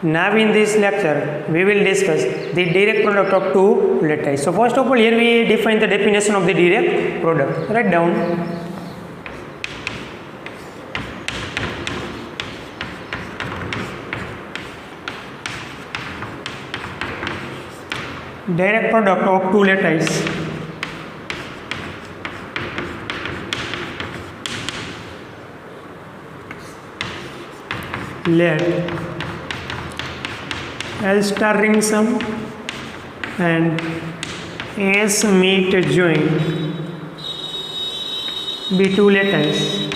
Now in this lecture we will discuss the direct product of two lattice. So first of all, here we define the definition of the direct product. Write down. Direct product of two lattice. Let L star ring sum and S meet joint be two lattice.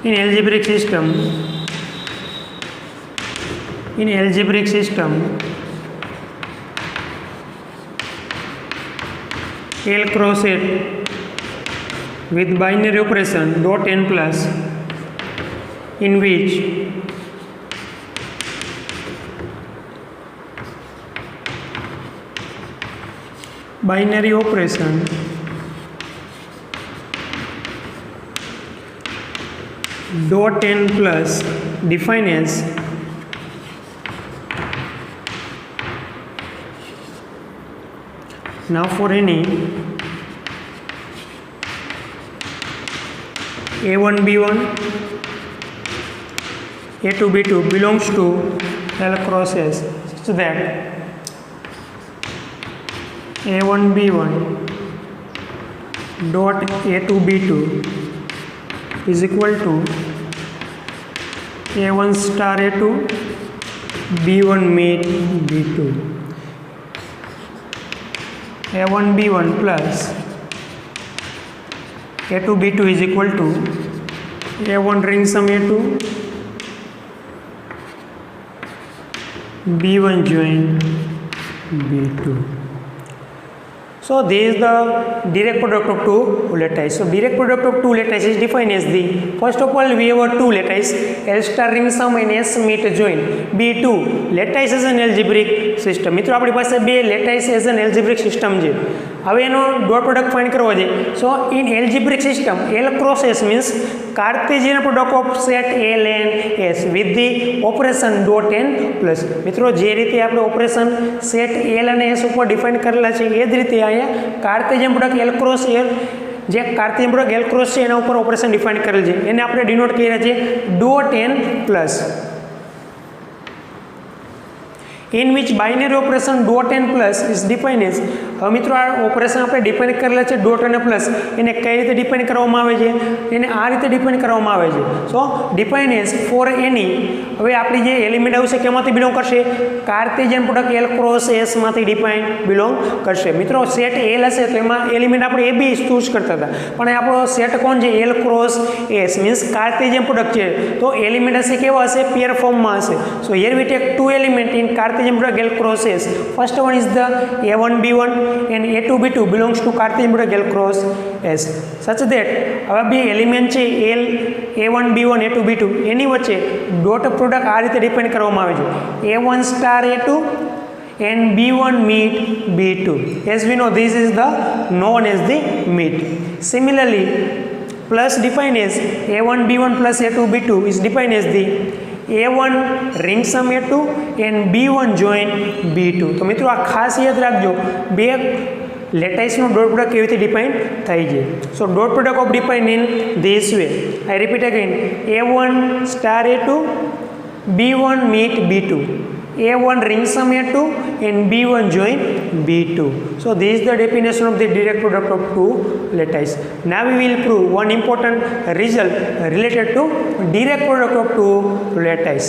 In algebraic system, L cross it with binary operation dot n plus, in which binary operation dot n plus defined as now for any A1 B1 A2 B2 belongs to L cross S, so that A1 B1 dot A2 B2 is equal to A1 star A2 B1 meet B2. A1 B1 plus A2 B2 is equal to A1 ring sum A2 B1 join B2. So this is the direct product of two lattice. So direct product of two lattice is defined as the, first of all we have two lattice L star ring sum and S meet join B2. Lattice is an algebraic system. મિત્રો આપણી પાસે બે lattice as an algebraic system છે. હવે એનો dot product find કરવો છે. સો in algebraic system L cross S means Cartesian product of set L and S with the operation dot n plus. મિત્રો જે રીતે આપણે ઓપરેશન સેટ L અને S ઉપર ડિફાઇન કરેલા છે એ જ રીતે અહીંયા Cartesian product L cross L, જે કાર્ટેશિયન પ્રોડક્ટ L cross છે એના ઉપર ઓપરેશન ડિફાઇન કરેલ છે, એને આપણે ડિનોટ કર્યા છે dot n plus, in which binary operation dot n plus is defined as. હવે મિત્રો આ ઓપરેશન આપણે ડિફાઇન કરેલા છે ડોટ અને પ્લસ, એને કઈ રીતે ડિફાઇન કરવામાં આવે છે, એને આ રીતે ડિફાઇન કરવામાં આવે છે. સો ડિફાઇન એઝ ફોર એની, હવે આપણી જે એલિમેન્ટ આવશે કેમાંથી બિલોંગ કરશે, Cartesian product L cross S માંથી ડિફાઇન બિલોંગ કરશે. મિત્રો સેટ L હશે તો એમાં એલિમેન્ટ આપણે એ બી ચૂઝ કરતા હતા, પણ આપણો સેટ કોણ છે L cross S means Cartesian product છે, તો એલિમેન્ટ હશે કેવા હશે, પેર ફોર્મમાં હશે. So here we take two element in Cartesian product L cross S. First one is the A1 B1 and A2 B2 belongs to Cartesian product L cross S, such that હવે બે element છે L A1 B1 A2 B2 એની વચ્ચે dot product આ રીતે define કરવામાં આવે છે A1 star A2 and B1 meet B2. As we know, this is the known as the meet. Similarly, plus defined as A1 B1 plus A2 B2 is defined as the A1 ring sum A2 and B1 join B2. તો મિત્રો આ ખાસ યાદ રાખજો, બે લેટાઇસનો dot product કેવી રીતે define થઈ છે. So dot product of define in this way, I repeat again, A1 star A2 B1 meet B2, A1 ring sum A2 and B1 join B2. So this is the definition of the direct product of two lattice. Now we will prove one important result related to direct product of two lattice.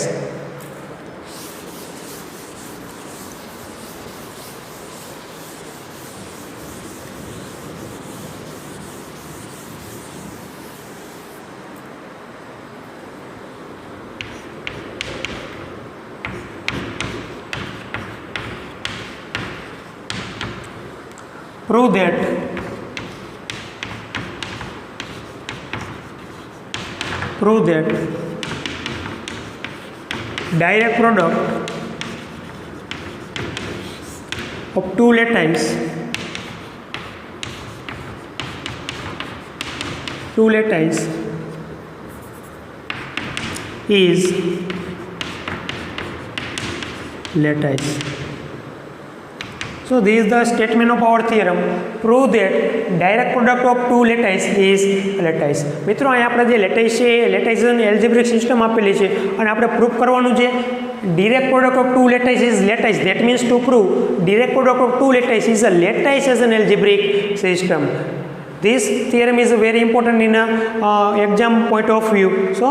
Prove that direct product of two lattice two lattice is lattice. So this is the statement of our theorem. Prove that direct product of two lattice is lattice. મિત્રો અહીં આપણે જે lattice છે lattice algebraic system આપેલી છે અને આપણે proof કરવાનું છે direct product of two lattice is lattice. That means to prove direct product of two lattice is a lattice as an algebraic system. This theorem is very important in a exam point of view. So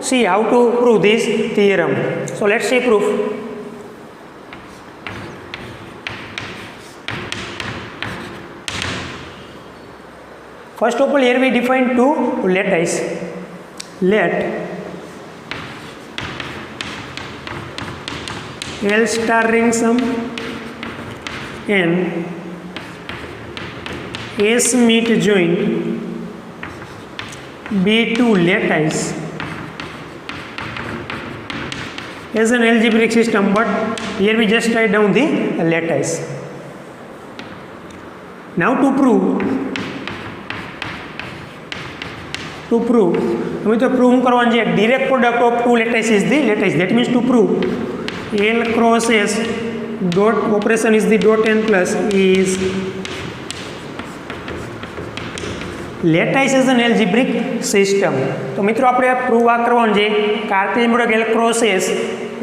see how to prove this theorem. So let's see proof. First of all, here we define two lattice. Let L star ring sum and S meet joint be two lattice as an algebraic system, but here we just write down the lattice. Now to prove हमें तो prove करवाना है direct product of two lattice is the lattice. That means to prove L cross S dot operation is the dot n plus is lattice as an algebraic system. तो मित्रों આપણે prove આ કરવાનું છે Cartesian product L cross S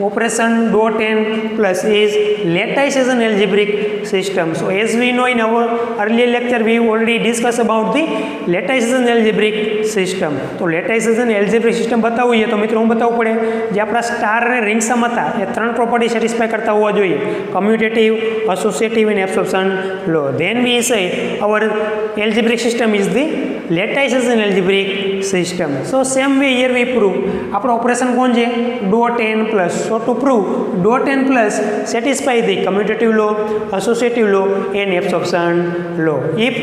operation dot n plus is lattice as an algebraic system. So as we know in our earlier lecture we already discussed about the lattice as an algebraic system. તો lattice as an algebraic system બતાવવું છે તો મિત્રો હું બતાવવું પડે જે આપણા સ્ટાર અને રિંગ સમ હતા એ ત્રણ પ્રોપર્ટી સેટિસ્ફાઈ કરતા હોવા જોઈએ commutative associative and absorption law. Then we say our algebraic system is the lattice as an algebraic system. So same way here we prove આપણો ઓપરેશન કોણ છે dot n plus. So to prove dot n plus satisfy the commutative law, associative law and absorption law. If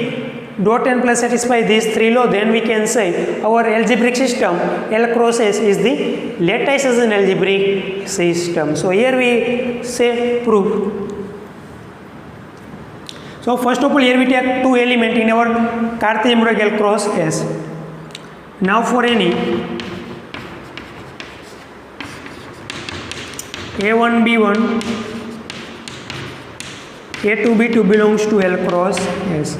dot n plus satisfy these three law, then we can say our algebraic system L cross S is the lattice as an algebraic system. So here we say proof. So first of all here we take two elements in our Cartesian product L cross S. Now for any A1 B1 A2 B2 belongs to L cross S.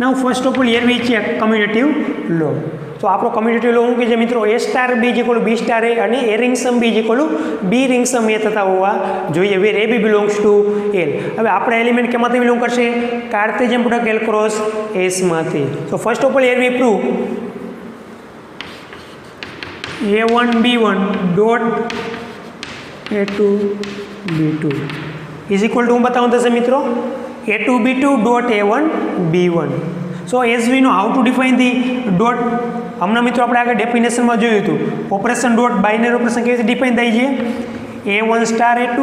Now first of all here we check commutative law. તો આપણો commutative law શું કહે છે મિત્રો A star B is equal to B star A અને A ring sum B is equal to B ring sum A થતા હોવા જોઈએ where AB belongs to L. હવે આપણા એલિમેન્ટ કેમાંથી બિલોંગ કરશે Cartesian product L cross S માંથી. So first of all here we prove A1 B1 dot A2 B2 is equal to હું બતાવું થશે મિત્રો A2 B2 dot A1 B1. So as we know how to define the dot હમણાં મિત્રો આપણે આગળ ડેફિનેશનમાં જોયું હતું ઓપરેશન ડોટ બાઇનરી ઓપરેશન કેવી રીતે ડિફાઇન થાય છે A1 star A2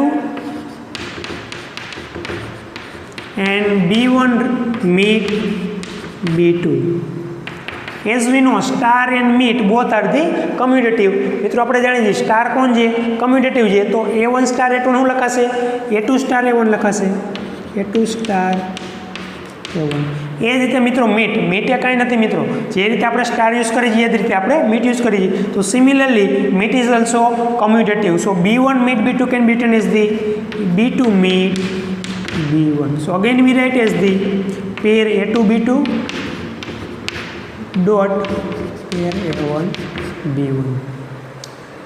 and B1 meet B2. As we know star and meet both are the commutative. મિત્રો આપણે જાણીએ છીએ સ્ટાર કોણ છે કમ્યુટેટિવ છે તો A1 star A2 શું લખાશે A2 star A1 લખાશે A2 star A1. એ જ રીતે મિત્રો મીટ એ કાંઈ નથી મિત્રો જે રીતે આપણે સ્ટાર યુઝ કરીએ છીએ એ જ રીતે આપણે મીટ યુઝ કરીએ છીએ તો similarly meet is also commutative. So B1 meet B2 can be written as the B2 meet B1. So again we write as the pair A2 B2 dot pair A1 B1.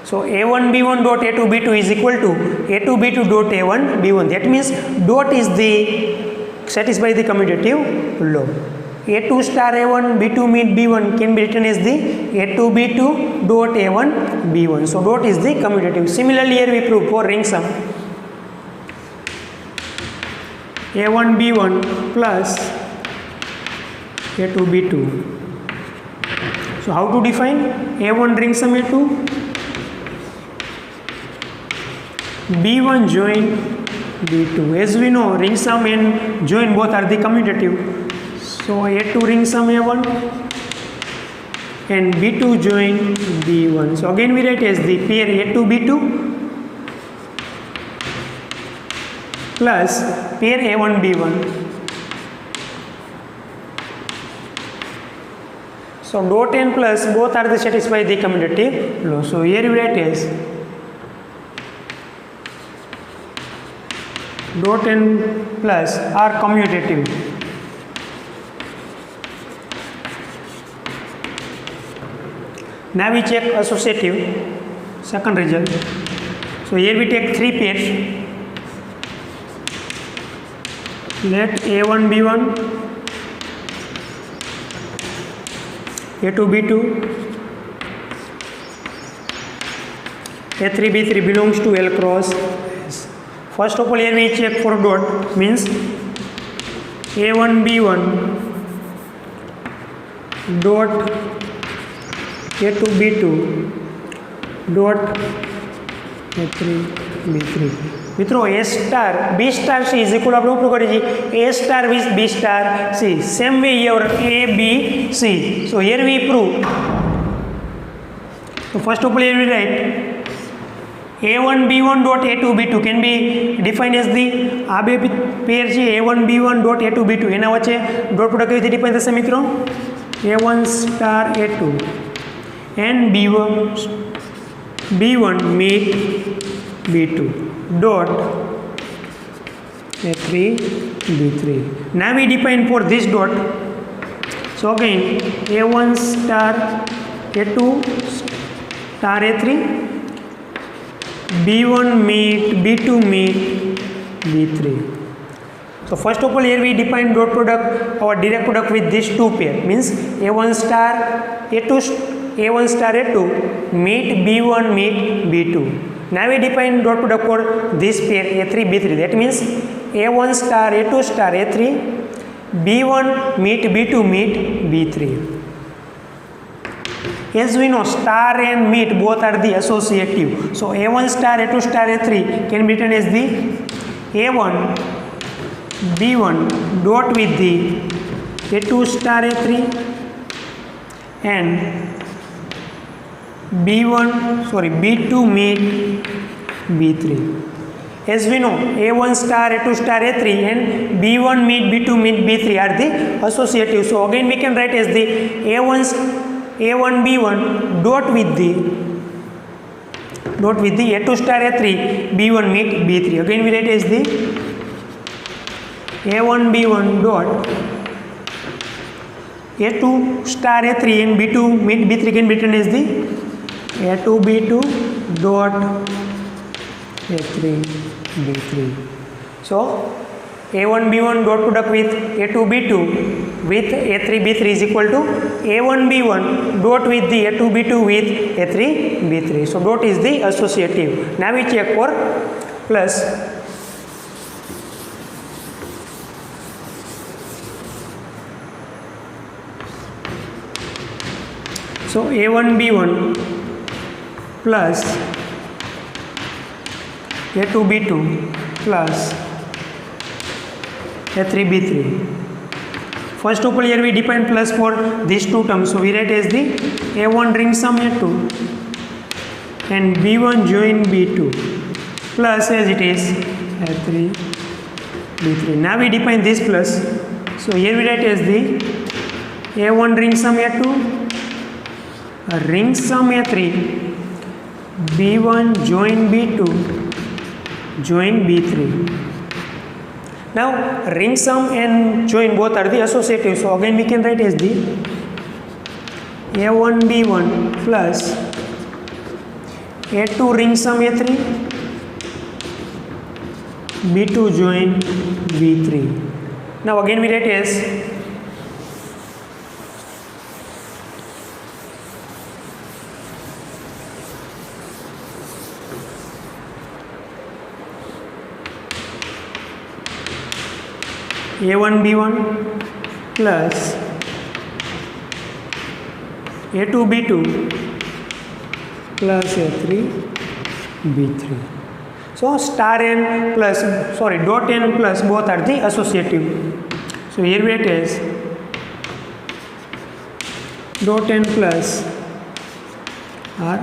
So A1 B1 dot A2 B2 is equal to A2 B2 dot A1 B1. That means dot is the satisfy the commutative law. A2 star A1 B2 meet B1 can be written as the A2 B2 dot A1 B1. So dot is the commutative. Similarly here we prove for ring sum A1 B1 plus A2 B2. So how to define A1 ring sum A2 B1 join B2. As we know ring sum and join both are the commutative. So A2 ring sum A1 and B2 join B1. So again we write as the pair A2 B2 plus pair A1 B1. So dot n plus both are the satisfy the commutative law. So here we write as dot n plus are commutative. Now we check associative, second result. So here we take three pairs. Let A1 B1, A2 B2, A3 B3 belongs to L cross S. First of all, here we check for dot, means A1 B1 dot A2 B2 dot A3 B3. મિત્રો A star B star C is equal આપણે ઉપયોગ કરીએ છીએ A star with B star C. Same way here A B C. So here we prove. So first of all here we write A1 B1 dot A2 B2 can be defined as the આ બે પેર છે A1 B1 dot A2 B2 એના વચ્ચે dot product કેવી રીતે define થશે મિત્રો A1 star A2 and B1 meet B2 dot A3 B3. Now we define for this dot. So again A1 star A2 star A3 B1 meet B2 meet B3. So first of all here we define dot product or direct product with these two pair, means A1 star A1 star A2 meet B1 meet B2. Now we define dot product for this pair A3 B3. That means A1 star A2 star A3 B1 meet B2 meet B3. As we know, star and meet both are the associative. So A1 star A2 star A3 can be written as the A1 B1 dot with the A2 star A3 and B2 meet B3. As we know, A1 star A2 star A3 and B1 meet B2 meet B3 are the associative. So again we can write as the A1 B1 dot with the A2 star A3 B1 meet B3. Again we write as the A1 B1 dot A2 star A3 and B2 meet B3 can be written as the A2 B2 dot A3 B3. So A1 B1 dot product with A2 B2 with A3 B3 is equal to A1 B1 dot with the A2 B2 with A3 B3. So dot is the associative. Now we check for plus. So A1 B1 plus A2 B2 plus A3 B3. First of all here we define plus for these two terms. So we write as the A1 ring sum A2 and B1 join B2 plus as it is A3 B3. Now we define this plus. So here we write as the A1 ring sum A2 ring sum A3 B1 join B2 join B3. Now ring sum and join both are the associative. So again we can write as the A1 B1 plus A2 ring sum A3 B2 join B3. Now again we write as A1 B1 plus A2 B2 plus A3 B3. So star n plus dot n plus both are the associative. So here it is dot n plus are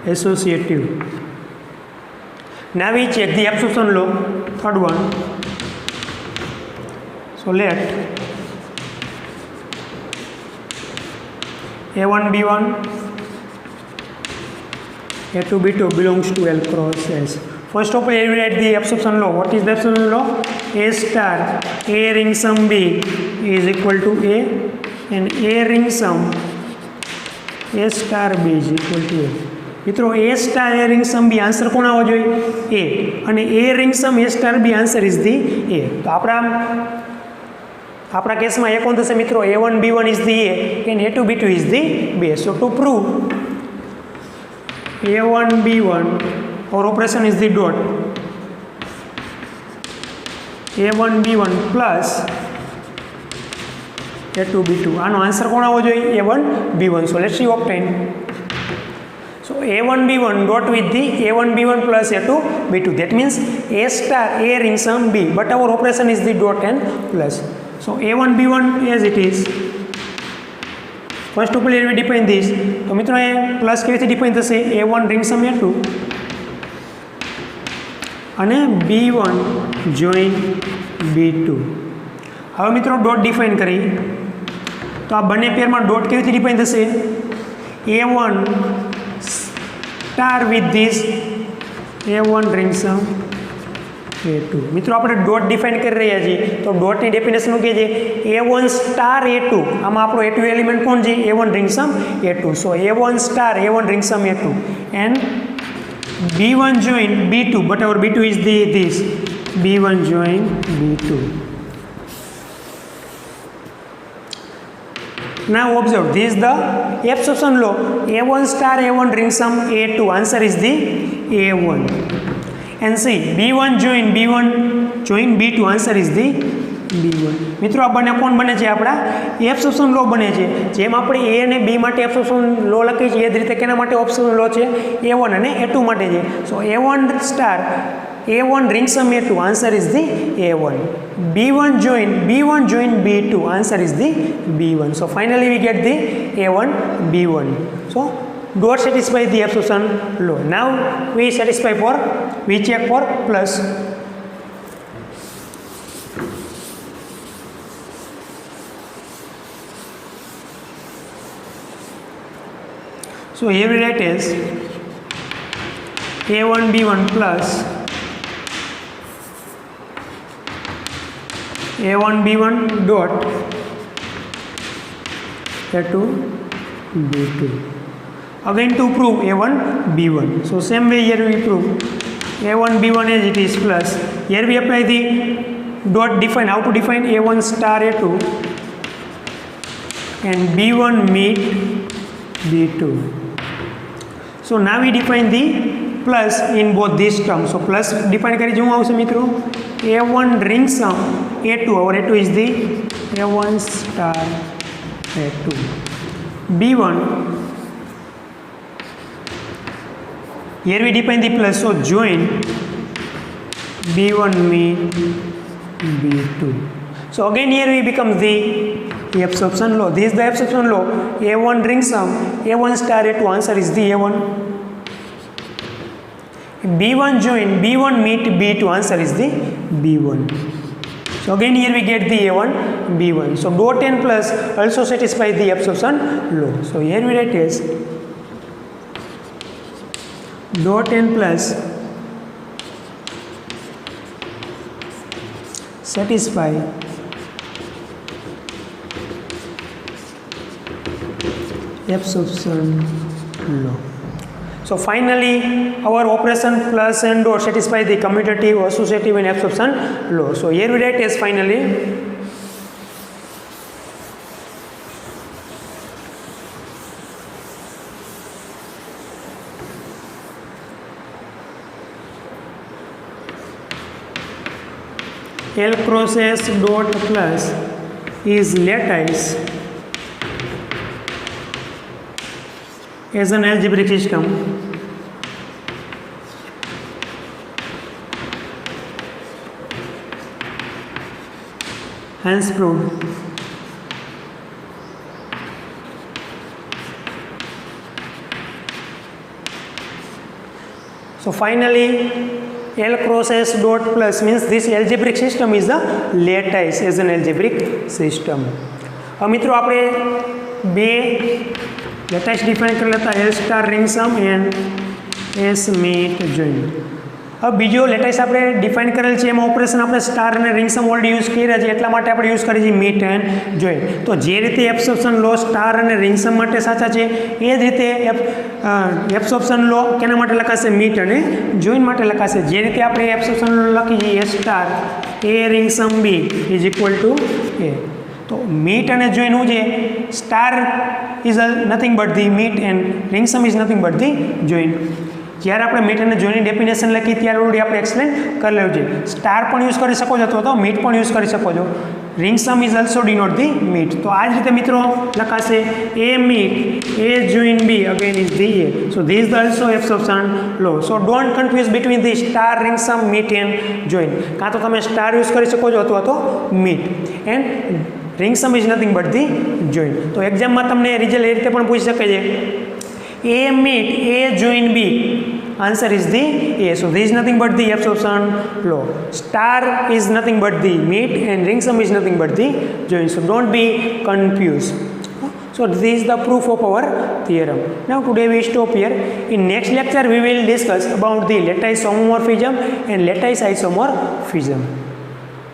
associative. Now we check the absorption law, third one. So let A1 B1 A2 B2 belongs to L cross S. First of all, we write the absorption law. What is the absorption law? A star A ring sum B is equal to A, and A ring sum A star B is equal to A. મિત્રો A star A ring sum B answer કોણ આવવો જોઈએ? A, અને A ring sum A star B answer is the A. તો આપણા કેસમાં એ કોણ થશે મિત્રો? A1 B1 is the A and A2 B2 is the B. So to prove A1 B1, our operation is the dot A1 B1 plus A2 B2. આનો answer કોણ આવવો જોઈએ? A1 B1. So let's see obtain. So A1 B1 dot with the A1 B1 plus A2 B2. That means A star A ring sum B, but our operation is the dot and plus. So A1 B1 as it is. First of all, we define this. તો મિત્રો એ plus કેવી રીતે define થશે? A1 ring sum A2 અને B1 join B2. હવે મિત્રો dot define કરી તો આ બંને પેરમાં ડોટ કેવી રીતે ડિફાઇન થશે? A1 star with this A1 ring sum A2. મિત્રો આપણે ડોટ ડિફાઇન કરી રહ્યા છીએ તો ડોટની ડેફિનેશન શું કહે છે? A1 star A2. આમાં આપણો A2 એલિમેન્ટ કોણ છે? A1 ring sum A2. So A1 star A1 ring sum A2 and B1 join B2, but our B2 is this B1 join B2. Now observe, this is the absorption law. A1 star A1 ring sum A2. Answer is the A1. And see, B1 join B2. Answer is the B1. મિત્રો આ બંને કોણ બને છે? આપણા absorption લો બને છે. જેમ આપણે A અને B માટે એબ્સોર્પ્શન લો લખીએ છીએ એ જ રીતે કેના માટે એબ્સોર્પ્શન લો છે? A1 અને A2 માટે છે. સો A1 star A1 ring sum A2. Answer is the A1. B1 join B2. Answer is the B1. So finally we get the A1 B1. So dot satisfy the absorption law. Now we check for plus. So here we write as A1 B1 plus A1 B1 dot A2 B2. Again to prove A1 B1. So same way here we prove A1 B1 as it is plus. Here we apply the dot define. How to define? A1 star A2 and B1 meet B2. So now we define the plus in both these terms. So plus define કરી જો આવશે મિત્રો A1 ring sum A2. Our A2 is the A1 star A2. B1. Here we define the plus. So join B1 meet B2. So again here we become the absorption law. This is the absorption law. A1 ring sum A1 star A2. Answer is the A1. B1 join B1 meet B2. Answer is the B1. So again here we get the A1 B1. So dot and plus also satisfy the absorption law. So here we write as dot and plus satisfy absorption law. So finally our operation plus and dot satisfy the commutative, associative and absorption law. So here we write as finally L cross S dot plus is lattice as an algebraic system hence proved. So finally L cross S dot plus means this algebraic system is the lattice as an algebraic system. હવે મિત્રો આપણે બે lattice define કરી લેતા L star ring sum and S meet join. હવે બીજો lattice આપણે define કરેલ છે એમાં ઓપરેશન આપણે સ્ટાર અને રિંગ સમ ઓલરેડી યુઝ કર્યા છે એટલા માટે આપણે યુઝ કરીએ છીએ મીટ એન્ડ જોઈન. તો જે રીતે એબ્સોર્પ્શન લો સ્ટાર અને રિંગ સમ માટે સાચા છે એ જ રીતે એબ્સોર્પ્શન લો કેના માટે લખાશે મીટ અને જોઈન માટે લખાશે. જે રીતે આપણે એબ્સોર્પ્શન લો લખી છીએ A star A ring sum B is equal to A. તો મીટ અને જોઈન શું છે star is nothing but the meet and ring sum is nothing but the join. જ્યારે આપણે મીટ અને જોઈનની ડેફિનેશન લખી ત્યારે ઓલરેડી આપણે એક્સપ્લેન કરી લેવું છે. સ્ટાર પણ યુઝ કરી શકો છો અથવા તો મીટ પણ યુઝ કરી શકો છો. Ring sum is also denote the meet. તો આ જ રીતે મિત્રો લખાશે A meet A join B again is the A. So this is also absorption law. So don't confuse between the star ring sum meet and join. કાં તો તમે star use કરી શકો છો અથવા તો meet and ring sum is nothing but the join. તો એક્ઝામમાં તમને રિઝલ્ટ એ રીતે પણ પૂછી શકે છે A meet A join B. Answer is the A. So this is nothing but the absorption law. Star is nothing but the meet and ring sum is nothing but the join. So don't be confused. So this is the proof of our theorem. Now today we stop here. In next lecture we will discuss about the lattice homomorphism and lattice isomorphism.